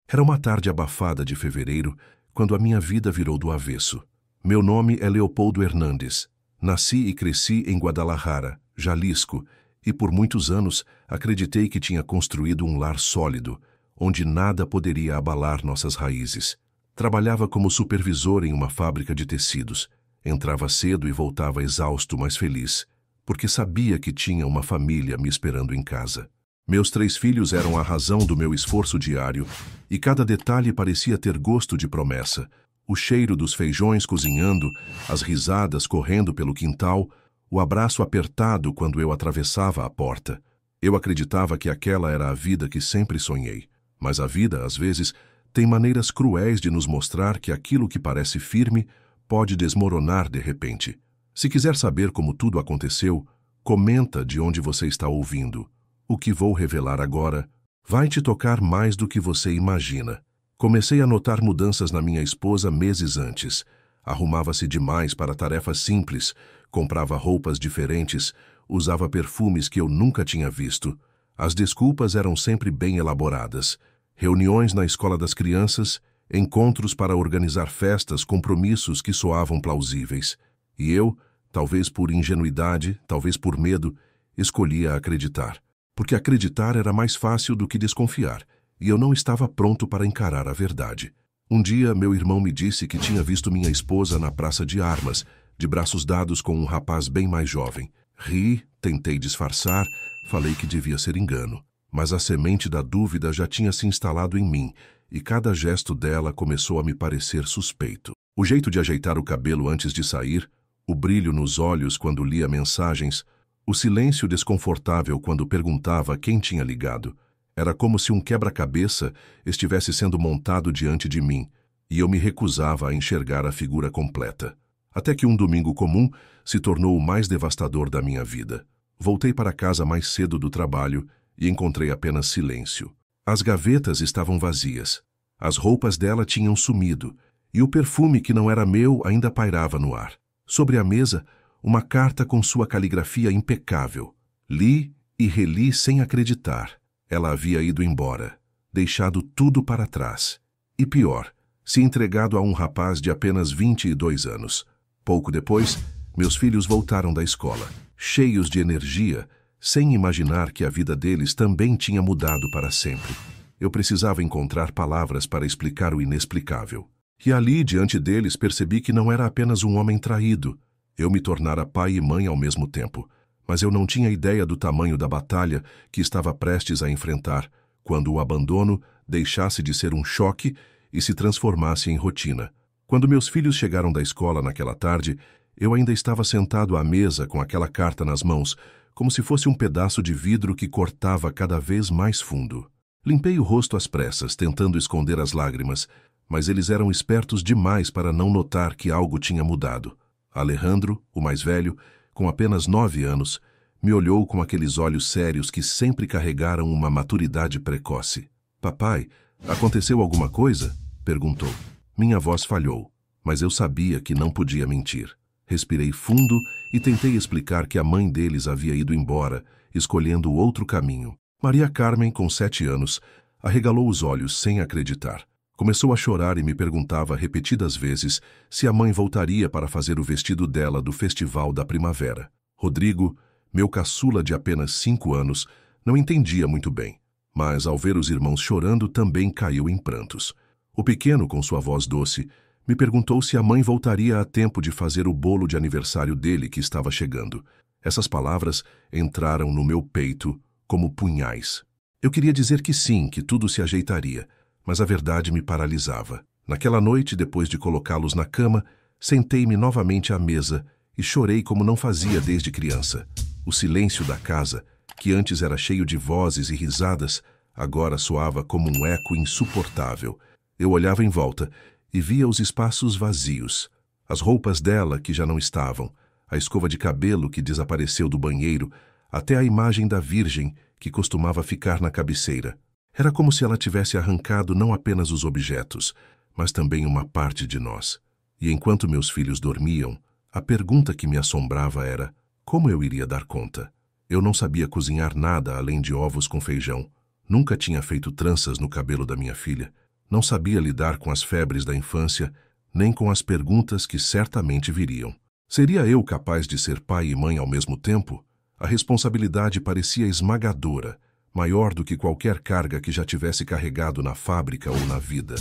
Era uma tarde abafada de fevereiro, quando a minha vida virou do avesso. Meu nome é Leopoldo Hernandes. Nasci e cresci em Guadalajara, Jalisco, e por muitos anos acreditei que tinha construído um lar sólido, onde nada poderia abalar nossas raízes. Trabalhava como supervisor em uma fábrica de tecidos. Entrava cedo e voltava exausto, mas feliz, porque sabia que tinha uma família me esperando em casa. Meus 3 filhos eram a razão do meu esforço diário, e cada detalhe parecia ter gosto de promessa. O cheiro dos feijões cozinhando, as risadas correndo pelo quintal, o abraço apertado quando eu atravessava a porta. Eu acreditava que aquela era a vida que sempre sonhei. Mas a vida, às vezes, tem maneiras cruéis de nos mostrar que aquilo que parece firme pode desmoronar de repente. Se quiser saber como tudo aconteceu, comenta de onde você está ouvindo. O que vou revelar agora vai te tocar mais do que você imagina. Comecei a notar mudanças na minha esposa meses antes. Arrumava-se demais para tarefas simples, comprava roupas diferentes, usava perfumes que eu nunca tinha visto. As desculpas eram sempre bem elaboradas. Reuniões na escola das crianças, encontros para organizar festas, compromissos que soavam plausíveis. E eu, talvez por ingenuidade, talvez por medo, escolhia acreditar. Porque acreditar era mais fácil do que desconfiar, e eu não estava pronto para encarar a verdade. Um dia, meu irmão me disse que tinha visto minha esposa na praça de armas, de braços dados com um rapaz bem mais jovem. Ri, tentei disfarçar, falei que devia ser engano. Mas a semente da dúvida já tinha se instalado em mim, e cada gesto dela começou a me parecer suspeito. O jeito de ajeitar o cabelo antes de sair, o brilho nos olhos quando lia mensagens, o silêncio desconfortável quando perguntava quem tinha ligado. Era como se um quebra-cabeça estivesse sendo montado diante de mim, e eu me recusava a enxergar a figura completa. Até que um domingo comum se tornou o mais devastador da minha vida. Voltei para casa mais cedo do trabalho e encontrei apenas silêncio. As gavetas estavam vazias. As roupas dela tinham sumido, e o perfume que não era meu ainda pairava no ar. Sobre a mesa, uma carta com sua caligrafia impecável. Li e reli sem acreditar. Ela havia ido embora, deixado tudo para trás. E pior, se entregado a um rapaz de apenas 22 anos. Pouco depois, meus filhos voltaram da escola, cheios de energia, sem imaginar que a vida deles também tinha mudado para sempre. Eu precisava encontrar palavras para explicar o inexplicável. E ali, diante deles, percebi que não era apenas um homem traído. Eu me tornara pai e mãe ao mesmo tempo. Mas eu não tinha ideia do tamanho da batalha que estava prestes a enfrentar, quando o abandono deixasse de ser um choque e se transformasse em rotina. Quando meus filhos chegaram da escola naquela tarde, eu ainda estava sentado à mesa com aquela carta nas mãos, como se fosse um pedaço de vidro que cortava cada vez mais fundo. Limpei o rosto às pressas, tentando esconder as lágrimas, mas eles eram espertos demais para não notar que algo tinha mudado. Alejandro, o mais velho, com apenas 9 anos, me olhou com aqueles olhos sérios que sempre carregaram uma maturidade precoce. "Papai, aconteceu alguma coisa?" perguntou. Minha voz falhou, mas eu sabia que não podia mentir. Respirei fundo e tentei explicar que a mãe deles havia ido embora, escolhendo outro caminho. Maria Carmen, com 7 anos, arregalou os olhos sem acreditar. Começou a chorar e me perguntava repetidas vezes se a mãe voltaria para fazer o vestido dela do Festival da Primavera. Rodrigo, meu caçula de apenas 5 anos, não entendia muito bem, mas ao ver os irmãos chorando também caiu em prantos. O pequeno, com sua voz doce, me perguntou se a mãe voltaria a tempo de fazer o bolo de aniversário dele que estava chegando. Essas palavras entraram no meu peito como punhais. Eu queria dizer que sim, que tudo se ajeitaria, mas a verdade me paralisava. Naquela noite, depois de colocá-los na cama, sentei-me novamente à mesa e chorei como não fazia desde criança. O silêncio da casa, que antes era cheio de vozes e risadas, agora soava como um eco insuportável. Eu olhava em volta e via os espaços vazios, as roupas dela que já não estavam, a escova de cabelo que desapareceu do banheiro, até a imagem da Virgem que costumava ficar na cabeceira. Era como se ela tivesse arrancado não apenas os objetos, mas também uma parte de nós. E enquanto meus filhos dormiam, a pergunta que me assombrava era: como eu iria dar conta? Eu não sabia cozinhar nada além de ovos com feijão. Nunca tinha feito tranças no cabelo da minha filha. Não sabia lidar com as febres da infância, nem com as perguntas que certamente viriam. Seria eu capaz de ser pai e mãe ao mesmo tempo? A responsabilidade parecia esmagadora, maior do que qualquer carga que já tivesse carregado na fábrica ou na vida.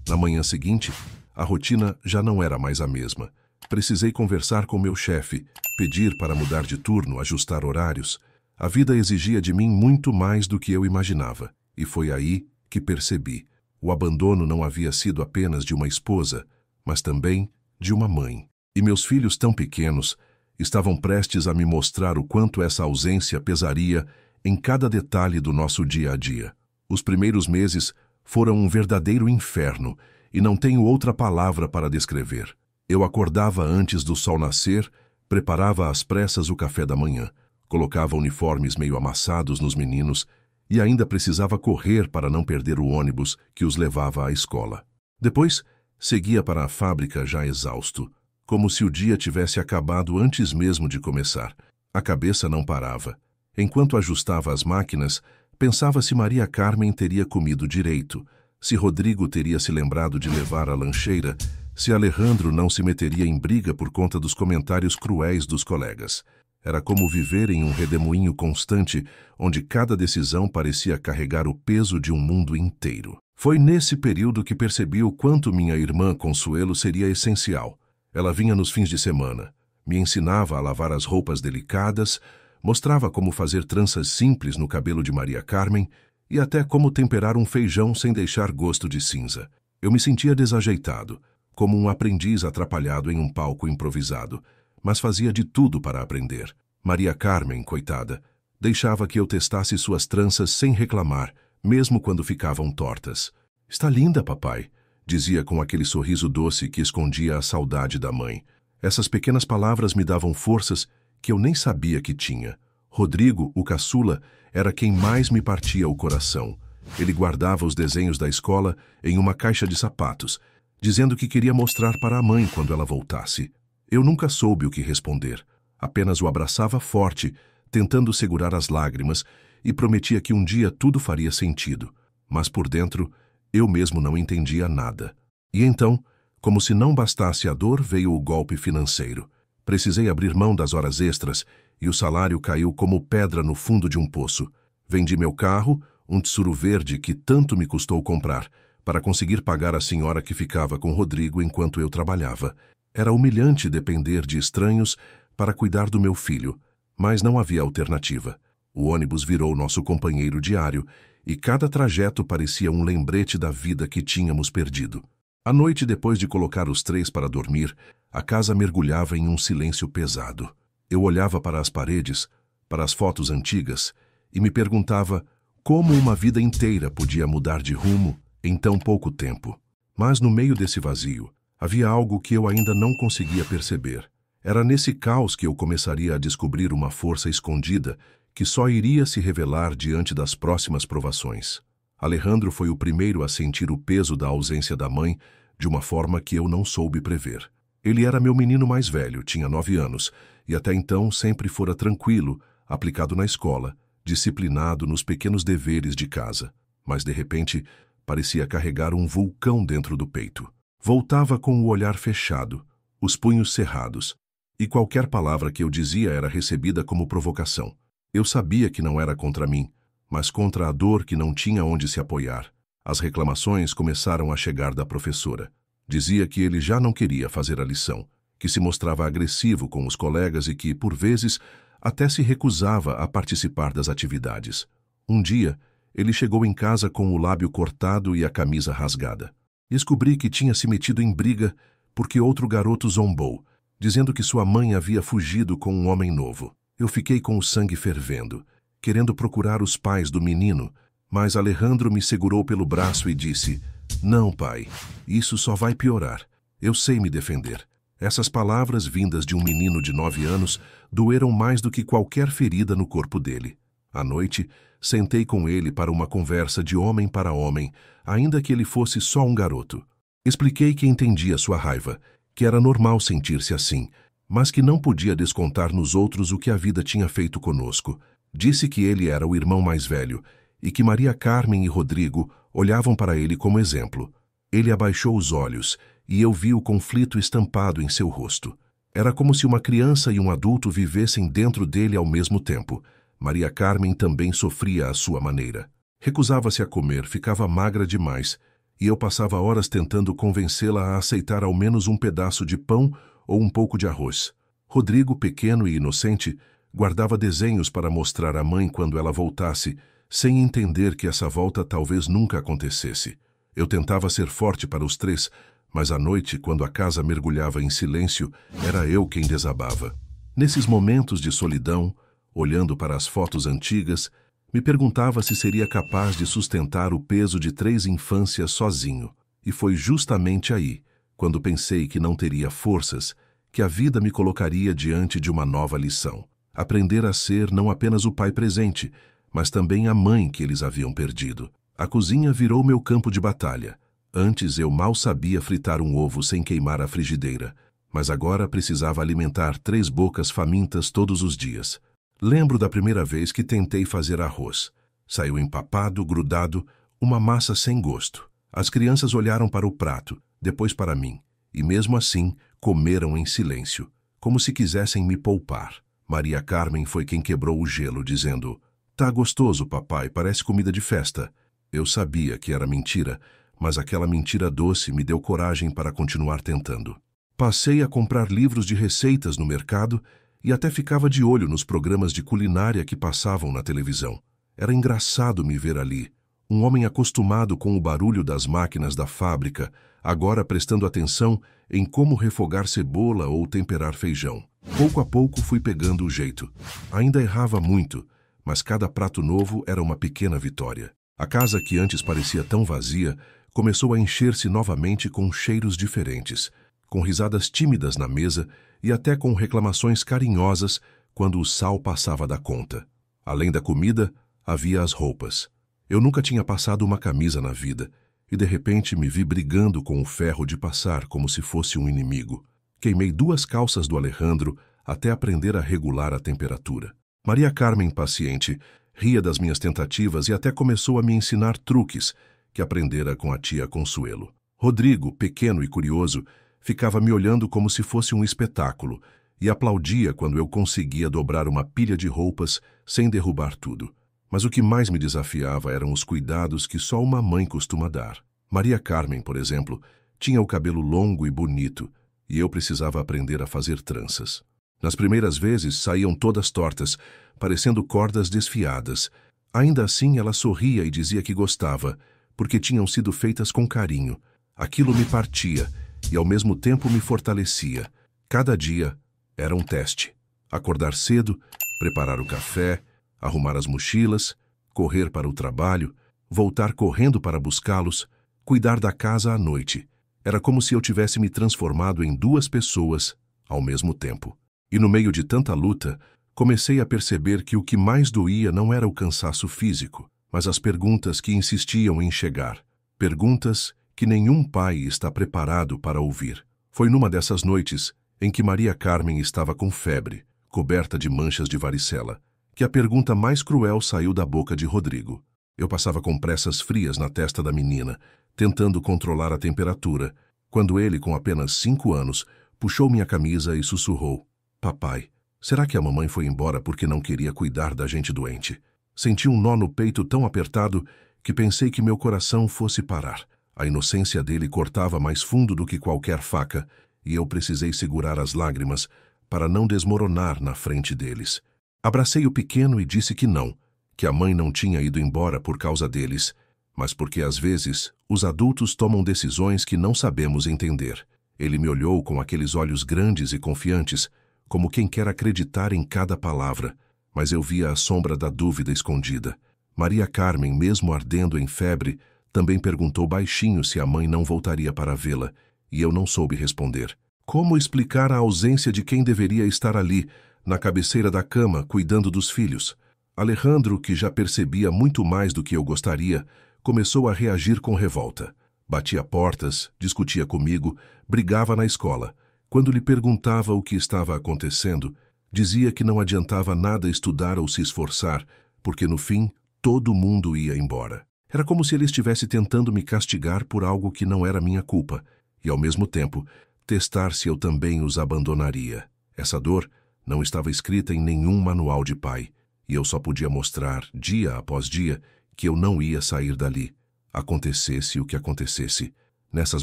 Na manhã seguinte, a rotina já não era mais a mesma. Precisei conversar com meu chefe, pedir para mudar de turno, ajustar horários. A vida exigia de mim muito mais do que eu imaginava, e foi aí que percebi. O abandono não havia sido apenas de uma esposa, mas também de uma mãe. E meus filhos tão pequenos estavam prestes a me mostrar o quanto essa ausência pesaria em cada detalhe do nosso dia a dia. Os primeiros meses foram um verdadeiro inferno, e não tenho outra palavra para descrever. Eu acordava antes do sol nascer, preparava às pressas o café da manhã, colocava uniformes meio amassados nos meninos e ainda precisava correr para não perder o ônibus que os levava à escola. Depois, seguia para a fábrica já exausto, como se o dia tivesse acabado antes mesmo de começar. A cabeça não parava. Enquanto ajustava as máquinas, pensava se Maria Carmen teria comido direito, se Rodrigo teria se lembrado de levar a lancheira, se Alejandro não se meteria em briga por conta dos comentários cruéis dos colegas. Era como viver em um redemoinho constante, onde cada decisão parecia carregar o peso de um mundo inteiro. Foi nesse período que percebi o quanto minha irmã Consuelo seria essencial. Ela vinha nos fins de semana, me ensinava a lavar as roupas delicadas, mostrava como fazer tranças simples no cabelo de Maria Carmen e até como temperar um feijão sem deixar gosto de cinza. Eu me sentia desajeitado, como um aprendiz atrapalhado em um palco improvisado, mas fazia de tudo para aprender. Maria Carmen, coitada, deixava que eu testasse suas tranças sem reclamar, mesmo quando ficavam tortas. "Está linda, papai", dizia com aquele sorriso doce que escondia a saudade da mãe. Essas pequenas palavras me davam forças que eu nem sabia que tinha. Rodrigo, o caçula, era quem mais me partia o coração. Ele guardava os desenhos da escola em uma caixa de sapatos, dizendo que queria mostrar para a mãe quando ela voltasse. Eu nunca soube o que responder. Apenas o abraçava forte, tentando segurar as lágrimas, e prometia que um dia tudo faria sentido. Mas por dentro, eu mesmo não entendia nada. E então, como se não bastasse a dor, veio o golpe financeiro. Precisei abrir mão das horas extras e o salário caiu como pedra no fundo de um poço. Vendi meu carro, um Tsuru verde que tanto me custou comprar, para conseguir pagar a senhora que ficava com Rodrigo enquanto eu trabalhava. Era humilhante depender de estranhos para cuidar do meu filho, mas não havia alternativa. O ônibus virou nosso companheiro diário e cada trajeto parecia um lembrete da vida que tínhamos perdido. À noite, depois de colocar os três para dormir, a casa mergulhava em um silêncio pesado. Eu olhava para as paredes, para as fotos antigas, e me perguntava como uma vida inteira podia mudar de rumo em tão pouco tempo. Mas no meio desse vazio, havia algo que eu ainda não conseguia perceber. Era nesse caos que eu começaria a descobrir uma força escondida que só iria se revelar diante das próximas provações. Alejandro foi o primeiro a sentir o peso da ausência da mãe de uma forma que eu não soube prever. Ele era meu menino mais velho, tinha 9 anos, e até então sempre fora tranquilo, aplicado na escola, disciplinado nos pequenos deveres de casa. Mas, de repente, parecia carregar um vulcão dentro do peito. Voltava com o olhar fechado, os punhos cerrados, e qualquer palavra que eu dizia era recebida como provocação. Eu sabia que não era contra mim, mas contra a dor que não tinha onde se apoiar. As reclamações começaram a chegar da professora. Dizia que ele já não queria fazer a lição, que se mostrava agressivo com os colegas e que, por vezes, até se recusava a participar das atividades. Um dia, ele chegou em casa com o lábio cortado e a camisa rasgada. Descobri que tinha se metido em briga porque outro garoto zombou, dizendo que sua mãe havia fugido com um homem novo. Eu fiquei com o sangue fervendo, querendo procurar os pais do menino, mas Alejandro me segurou pelo braço e disse: "Não, pai, isso só vai piorar. Eu sei me defender." Essas palavras, vindas de um menino de 9 anos, doeram mais do que qualquer ferida no corpo dele. À noite, sentei com ele para uma conversa de homem para homem, ainda que ele fosse só um garoto. Expliquei que entendia sua raiva, que era normal sentir-se assim, mas que não podia descontar nos outros o que a vida tinha feito conosco. Disse que ele era o irmão mais velho e que Maria Carmen e Rodrigo olhavam para ele como exemplo. Ele abaixou os olhos e eu vi o conflito estampado em seu rosto. Era como se uma criança e um adulto vivessem dentro dele ao mesmo tempo. Maria Carmen também sofria à sua maneira. Recusava-se a comer, ficava magra demais, e eu passava horas tentando convencê-la a aceitar ao menos um pedaço de pão ou um pouco de arroz. Rodrigo, pequeno e inocente, guardava desenhos para mostrar à mãe quando ela voltasse, sem entender que essa volta talvez nunca acontecesse. Eu tentava ser forte para os três, mas à noite, quando a casa mergulhava em silêncio, era eu quem desabava. Nesses momentos de solidão, olhando para as fotos antigas, me perguntava se seria capaz de sustentar o peso de 3 infâncias sozinho. E foi justamente aí, quando pensei que não teria forças, que a vida me colocaria diante de uma nova lição. Aprender a ser não apenas o pai presente, mas também a mãe que eles haviam perdido. A cozinha virou meu campo de batalha. Antes eu mal sabia fritar um ovo sem queimar a frigideira, mas agora precisava alimentar 3 bocas famintas todos os dias. Lembro da primeira vez que tentei fazer arroz. Saiu empapado, grudado, uma massa sem gosto. As crianças olharam para o prato, depois para mim, e mesmo assim comeram em silêncio, como se quisessem me poupar. Maria Carmen foi quem quebrou o gelo, dizendo: "Tá gostoso, papai, parece comida de festa." Eu sabia que era mentira, mas aquela mentira doce me deu coragem para continuar tentando. Passei a comprar livros de receitas no mercado e até ficava de olho nos programas de culinária que passavam na televisão. Era engraçado me ver ali, um homem acostumado com o barulho das máquinas da fábrica, agora prestando atenção em como refogar cebola ou temperar feijão. Pouco a pouco fui pegando o jeito. Ainda errava muito, mas cada prato novo era uma pequena vitória. A casa, que antes parecia tão vazia, começou a encher-se novamente com cheiros diferentes, com risadas tímidas na mesa e até com reclamações carinhosas quando o sal passava da conta. Além da comida, havia as roupas. Eu nunca tinha passado uma camisa na vida, e de repente me vi brigando com o ferro de passar como se fosse um inimigo. Queimei 2 calças do Alejandro até aprender a regular a temperatura. Maria Carmen, paciente, ria das minhas tentativas e até começou a me ensinar truques que aprendera com a tia Consuelo. Rodrigo, pequeno e curioso, ficava me olhando como se fosse um espetáculo e aplaudia quando eu conseguia dobrar uma pilha de roupas sem derrubar tudo. Mas o que mais me desafiava eram os cuidados que só uma mãe costuma dar. Maria Carmen, por exemplo, tinha o cabelo longo e bonito, e eu precisava aprender a fazer tranças. Nas primeiras vezes saíam todas tortas, parecendo cordas desfiadas. Ainda assim ela sorria e dizia que gostava, porque tinham sido feitas com carinho. Aquilo me partia e ao mesmo tempo me fortalecia. Cada dia era um teste. Acordar cedo, preparar o café, arrumar as mochilas, correr para o trabalho, voltar correndo para buscá-los, cuidar da casa à noite. Era como se eu tivesse me transformado em 2 pessoas ao mesmo tempo. E no meio de tanta luta, comecei a perceber que o que mais doía não era o cansaço físico, mas as perguntas que insistiam em chegar. Perguntas que nenhum pai está preparado para ouvir. Foi numa dessas noites, em que Maria Carmen estava com febre, coberta de manchas de varicela, que a pergunta mais cruel saiu da boca de Rodrigo. Eu passava compressas frias na testa da menina, tentando controlar a temperatura, quando ele, com apenas 5 anos, puxou minha camisa e sussurrou: "Papai, será que a mamãe foi embora porque não queria cuidar da gente doente?" Senti um nó no peito tão apertado que pensei que meu coração fosse parar. A inocência dele cortava mais fundo do que qualquer faca, e eu precisei segurar as lágrimas para não desmoronar na frente deles. Abracei o pequeno e disse que não, que a mãe não tinha ido embora por causa deles, mas porque às vezes os adultos tomam decisões que não sabemos entender. Ele me olhou com aqueles olhos grandes e confiantes, como quem quer acreditar em cada palavra, mas eu via a sombra da dúvida escondida. Maria Carmen, mesmo ardendo em febre, também perguntou baixinho se a mãe não voltaria para vê-la, e eu não soube responder. Como explicar a ausência de quem deveria estar ali, na cabeceira da cama, cuidando dos filhos? Alejandro, que já percebia muito mais do que eu gostaria, começou a reagir com revolta. Batia portas, discutia comigo, brigava na escola. Quando lhe perguntava o que estava acontecendo, dizia que não adiantava nada estudar ou se esforçar, porque no fim todo mundo ia embora. Era como se ele estivesse tentando me castigar por algo que não era minha culpa, e, ao mesmo tempo, testar se eu também os abandonaria. Essa dor não estava escrita em nenhum manual de pai, e eu só podia mostrar, dia após dia, que eu não ia sair dali, acontecesse o que acontecesse. Nessas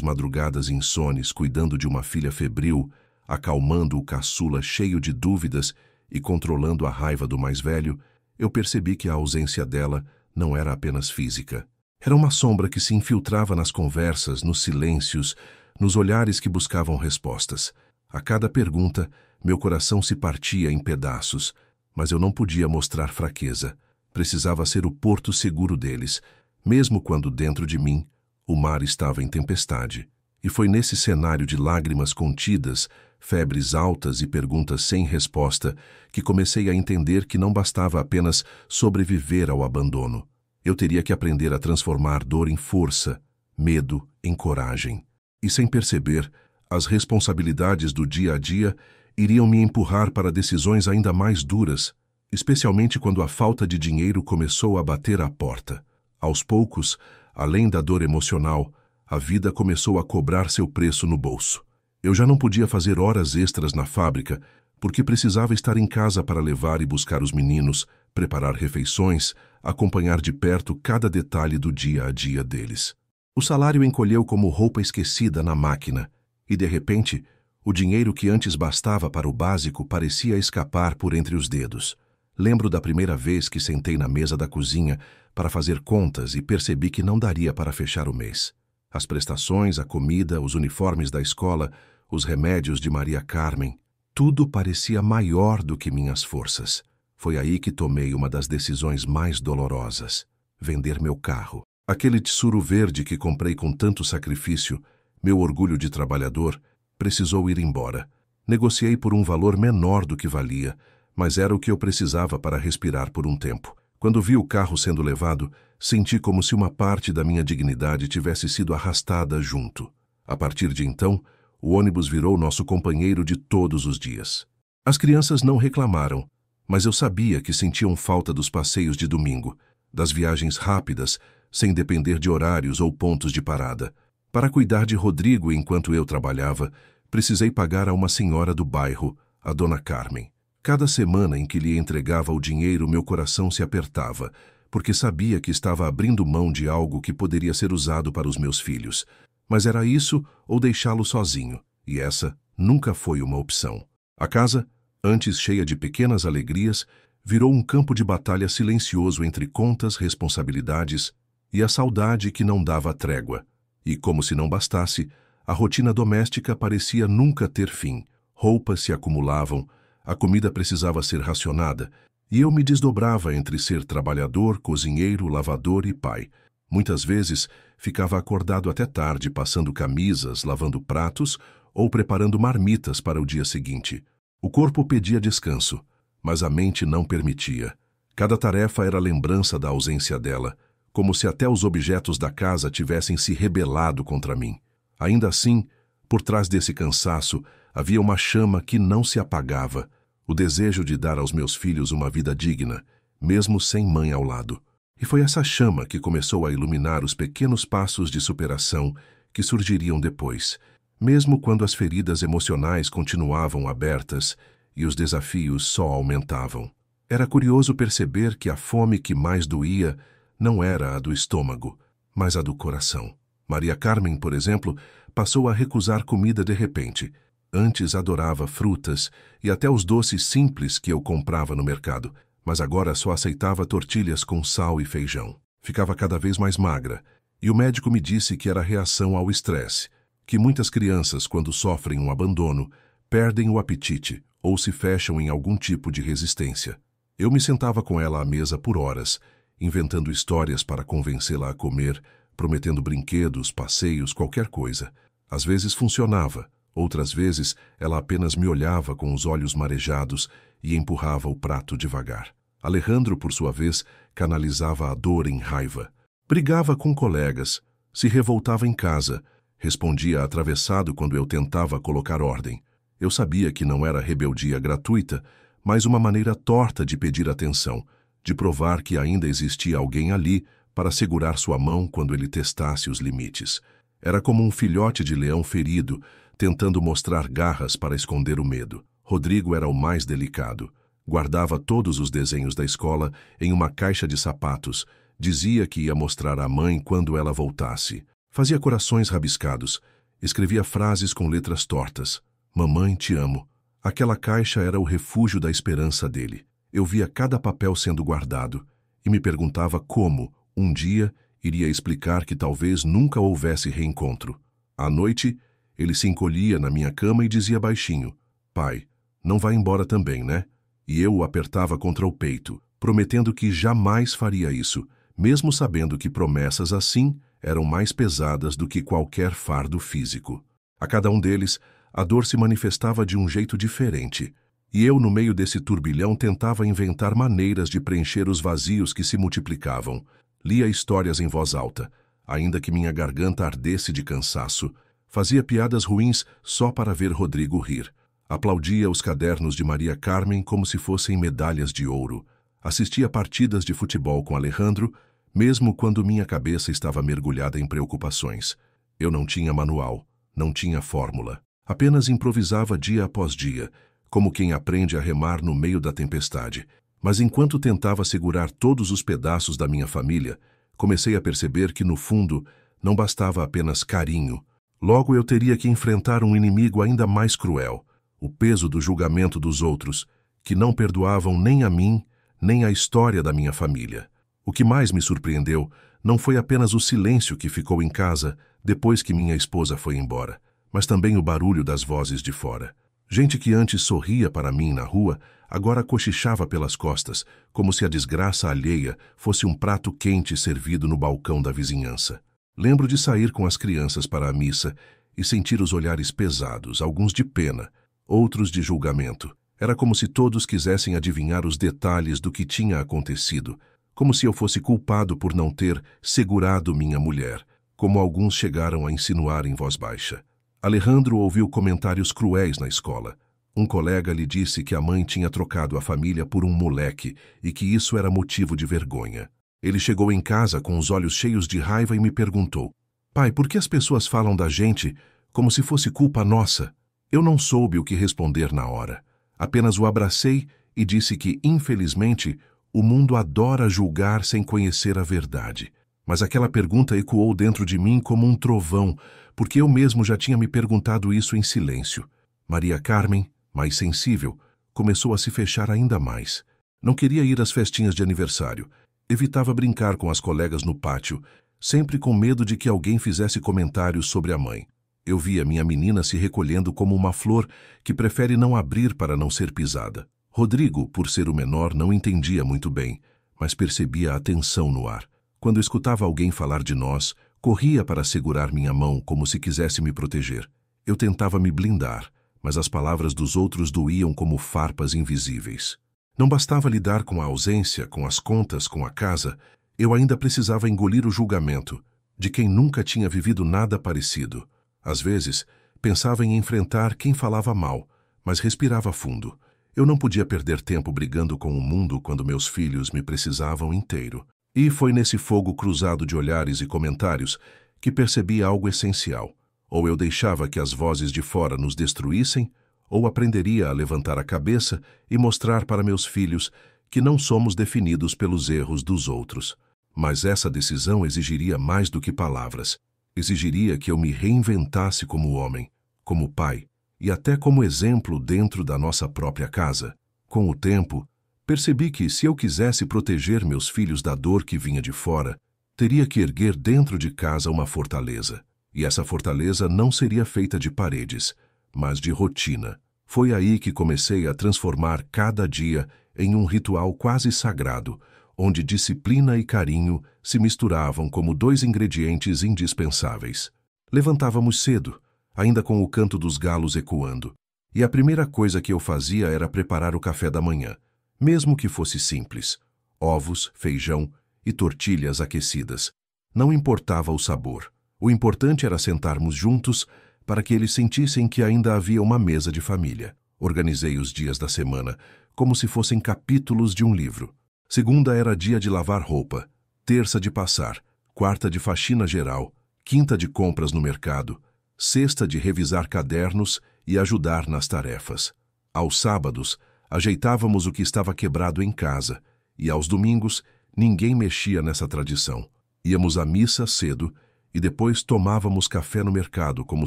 madrugadas insones, cuidando de uma filha febril, acalmando o caçula cheio de dúvidas e controlando a raiva do mais velho, eu percebi que a ausência dela não era apenas física. Era uma sombra que se infiltrava nas conversas, nos silêncios, nos olhares que buscavam respostas. A cada pergunta, meu coração se partia em pedaços, mas eu não podia mostrar fraqueza. Precisava ser o porto seguro deles, mesmo quando dentro de mim o mar estava em tempestade. E foi nesse cenário de lágrimas contidas, febres altas e perguntas sem resposta que comecei a entender que não bastava apenas sobreviver ao abandono. Eu teria que aprender a transformar dor em força, medo em coragem. E sem perceber, as responsabilidades do dia a dia iriam me empurrar para decisões ainda mais duras, especialmente quando a falta de dinheiro começou a bater à porta. Aos poucos, além da dor emocional, a vida começou a cobrar seu preço no bolso. Eu já não podia fazer horas extras na fábrica, porque precisava estar em casa para levar e buscar os meninos, preparar refeições, acompanhar de perto cada detalhe do dia a dia deles. O salário encolheu como roupa esquecida na máquina, e de repente, o dinheiro que antes bastava para o básico parecia escapar por entre os dedos. Lembro da primeira vez que sentei na mesa da cozinha para fazer contas e percebi que não daria para fechar o mês. As prestações, a comida, os uniformes da escola, os remédios de Maria Carmen, tudo parecia maior do que minhas forças. Foi aí que tomei uma das decisões mais dolorosas: vender meu carro. Aquele Tsuru verde que comprei com tanto sacrifício, meu orgulho de trabalhador, precisou ir embora. Negociei por um valor menor do que valia, mas era o que eu precisava para respirar por um tempo. Quando vi o carro sendo levado, senti como se uma parte da minha dignidade tivesse sido arrastada junto. A partir de então, o ônibus virou nosso companheiro de todos os dias. As crianças não reclamaram, mas eu sabia que sentiam falta dos passeios de domingo, das viagens rápidas, sem depender de horários ou pontos de parada. Para cuidar de Rodrigo enquanto eu trabalhava, precisei pagar a uma senhora do bairro, a Dona Carmen. Cada semana em que lhe entregava o dinheiro, meu coração se apertava, porque sabia que estava abrindo mão de algo que poderia ser usado para os meus filhos. Mas era isso ou deixá-lo sozinho, e essa nunca foi uma opção. A casa, antes cheia de pequenas alegrias, virou um campo de batalha silencioso entre contas, responsabilidades e a saudade que não dava trégua. E, como se não bastasse, a rotina doméstica parecia nunca ter fim. Roupas se acumulavam, a comida precisava ser racionada, e eu me desdobrava entre ser trabalhador, cozinheiro, lavador e pai. Muitas vezes, ficava acordado até tarde, passando camisas, lavando pratos ou preparando marmitas para o dia seguinte. O corpo pedia descanso, mas a mente não permitia. Cada tarefa era lembrança da ausência dela, como se até os objetos da casa tivessem se rebelado contra mim. Ainda assim, por trás desse cansaço, havia uma chama que não se apagava, o desejo de dar aos meus filhos uma vida digna, mesmo sem mãe ao lado. E foi essa chama que começou a iluminar os pequenos passos de superação que surgiriam depois, mesmo quando as feridas emocionais continuavam abertas e os desafios só aumentavam. Era curioso perceber que a fome que mais doía não era a do estômago, mas a do coração. Maria Carmen, por exemplo, passou a recusar comida de repente. Antes adorava frutas e até os doces simples que eu comprava no mercado, mas agora só aceitava tortilhas com sal e feijão. Ficava cada vez mais magra, e o médico me disse que era reação ao estresse, que muitas crianças, quando sofrem um abandono, perdem o apetite ou se fecham em algum tipo de resistência. Eu me sentava com ela à mesa por horas, inventando histórias para convencê-la a comer, prometendo brinquedos, passeios, qualquer coisa. Às vezes funcionava, outras vezes ela apenas me olhava com os olhos marejados e empurrava o prato devagar. Alejandro, por sua vez, canalizava a dor em raiva. Brigava com colegas, se revoltava em casa, respondia atravessado quando eu tentava colocar ordem. Eu sabia que não era rebeldia gratuita, mas uma maneira torta de pedir atenção, de provar que ainda existia alguém ali para segurar sua mão quando ele testasse os limites. Era como um filhote de leão ferido, tentando mostrar garras para esconder o medo. Rodrigo era o mais delicado. Guardava todos os desenhos da escola em uma caixa de sapatos. Dizia que ia mostrar à mãe quando ela voltasse. Fazia corações rabiscados. Escrevia frases com letras tortas. Mamãe, te amo. Aquela caixa era o refúgio da esperança dele. Eu via cada papel sendo guardado e me perguntava como, um dia, iria explicar que talvez nunca houvesse reencontro. À noite, ele se encolhia na minha cama e dizia baixinho: pai, não vai embora também, né? E eu o apertava contra o peito, prometendo que jamais faria isso, mesmo sabendo que promessas assim eram mais pesadas do que qualquer fardo físico. A cada um deles, a dor se manifestava de um jeito diferente, e eu, no meio desse turbilhão, tentava inventar maneiras de preencher os vazios que se multiplicavam. Lia histórias em voz alta, ainda que minha garganta ardesse de cansaço. Fazia piadas ruins só para ver Rodrigo rir. Aplaudia os cadernos de Maria Carmen como se fossem medalhas de ouro. Assistia partidas de futebol com Alejandro, mesmo quando minha cabeça estava mergulhada em preocupações. Eu não tinha manual, não tinha fórmula. Apenas improvisava dia após dia, como quem aprende a remar no meio da tempestade. Mas enquanto tentava segurar todos os pedaços da minha família, comecei a perceber que, no fundo, não bastava apenas carinho. Logo eu teria que enfrentar um inimigo ainda mais cruel, o peso do julgamento dos outros, que não perdoavam nem a mim, nem a história da minha família. O que mais me surpreendeu não foi apenas o silêncio que ficou em casa depois que minha esposa foi embora, mas também o barulho das vozes de fora. Gente que antes sorria para mim na rua, agora cochichava pelas costas, como se a desgraça alheia fosse um prato quente servido no balcão da vizinhança. Lembro de sair com as crianças para a missa e sentir os olhares pesados, alguns de pena, outros de julgamento. Era como se todos quisessem adivinhar os detalhes do que tinha acontecido, como se eu fosse culpado por não ter segurado minha mulher, como alguns chegaram a insinuar em voz baixa. Alejandro ouviu comentários cruéis na escola. Um colega lhe disse que a mãe tinha trocado a família por um moleque e que isso era motivo de vergonha. Ele chegou em casa com os olhos cheios de raiva e me perguntou: pai, por que as pessoas falam da gente como se fosse culpa nossa? Eu não soube o que responder na hora. Apenas o abracei e disse que, infelizmente, o mundo adora julgar sem conhecer a verdade. Mas aquela pergunta ecoou dentro de mim como um trovão, porque eu mesmo já tinha me perguntado isso em silêncio. Maria Carmen, mais sensível, começou a se fechar ainda mais. Não queria ir às festinhas de aniversário. Evitava brincar com as colegas no pátio, sempre com medo de que alguém fizesse comentários sobre a mãe. Eu via minha menina se recolhendo como uma flor que prefere não abrir para não ser pisada. Rodrigo, por ser o menor, não entendia muito bem, mas percebia a tensão no ar. Quando escutava alguém falar de nós, corria para segurar minha mão como se quisesse me proteger. Eu tentava me blindar, mas as palavras dos outros doíam como farpas invisíveis. Não bastava lidar com a ausência, com as contas, com a casa, eu ainda precisava engolir o julgamento de quem nunca tinha vivido nada parecido. Às vezes, pensava em enfrentar quem falava mal, mas respirava fundo. Eu não podia perder tempo brigando com o mundo quando meus filhos me precisavam inteiro. E foi nesse fogo cruzado de olhares e comentários que percebi algo essencial. Ou eu deixava que as vozes de fora nos destruíssem, ou aprenderia a levantar a cabeça e mostrar para meus filhos que não somos definidos pelos erros dos outros. Mas essa decisão exigiria mais do que palavras. Exigiria que eu me reinventasse como homem, como pai, e até como exemplo dentro da nossa própria casa. Com o tempo, percebi que, se eu quisesse proteger meus filhos da dor que vinha de fora, teria que erguer dentro de casa uma fortaleza. E essa fortaleza não seria feita de paredes, mas de rotina. Foi aí que comecei a transformar cada dia em um ritual quase sagrado, onde disciplina e carinho se misturavam como dois ingredientes indispensáveis. Levantávamos cedo, ainda com o canto dos galos ecoando, e a primeira coisa que eu fazia era preparar o café da manhã, mesmo que fosse simples: ovos, feijão e tortilhas aquecidas. Não importava o sabor. O importante era sentarmos juntos para que eles sentissem que ainda havia uma mesa de família. Organizei os dias da semana como se fossem capítulos de um livro. Segunda era dia de lavar roupa. terça de passar, quarta de faxina geral, quinta de compras no mercado, sexta de revisar cadernos e ajudar nas tarefas. Aos sábados, ajeitávamos o que estava quebrado em casa, e aos domingos, ninguém mexia nessa tradição. Íamos à missa cedo e depois tomávamos café no mercado, como